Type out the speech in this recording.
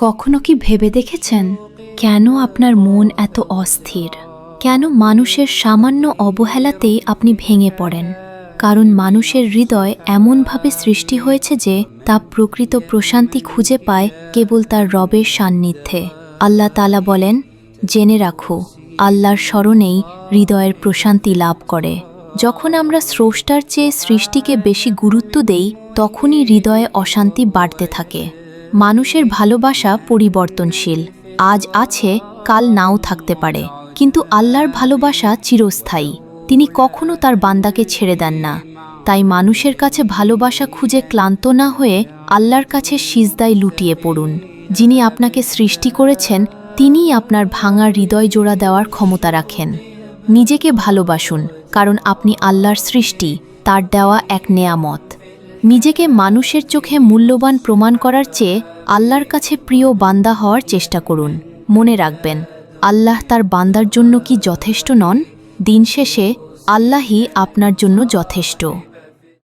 কখনো কি ভেবে দেখেছেন কেন আপনার মন এত অস্থির? কেন মানুষের সামান্য অবহেলাতেই আপনি ভেঙে পড়েন? কারণ মানুষের হৃদয় এমনভাবে সৃষ্টি হয়েছে যে তা প্রকৃত প্রশান্তি খুঁজে পায় কেবল তার রবের সান্নিধ্যে। আল্লাহ তাআলা বলেন, জেনে রাখো, আল্লাহর স্মরণেই হৃদয়ের প্রশান্তি লাভ করে। যখন আমরা স্রষ্টার চেয়ে সৃষ্টিকে বেশি গুরুত্ব দেই, তখনই হৃদয়ে অশান্তি বাড়তে থাকে। মানুষের ভালোবাসা পরিবর্তনশীল, আজ আছে কাল নাও থাকতে পারে, কিন্তু আল্লাহর ভালোবাসা চিরস্থায়ী। তিনি কখনো তার বান্দাকে ছেড়ে দেন না। তাই মানুষের কাছে ভালোবাসা খুঁজে ক্লান্ত না হয়ে আল্লাহর কাছে সিজদায় লুটিয়ে পড়ুন। যিনি আপনাকে সৃষ্টি করেছেন, তিনিই আপনার ভাঙা হৃদয় জোড়া দেওয়ার ক্ষমতা রাখেন। নিজেকে ভালোবাসুন, কারণ আপনি আল্লাহর সৃষ্টি, তার দেওয়া এক নেয়ামত। নিজেকে মানুষের চোখে মূল্যবান প্রমাণ করার চেয়ে আল্লাহর কাছে প্রিয় বান্দা হওয়ার চেষ্টা করুন। মনে রাখবেন, আল্লাহ তার বান্দার জন্য কি যথেষ্ট নন? দিন শেষে আল্লাহই আপনার জন্য যথেষ্ট।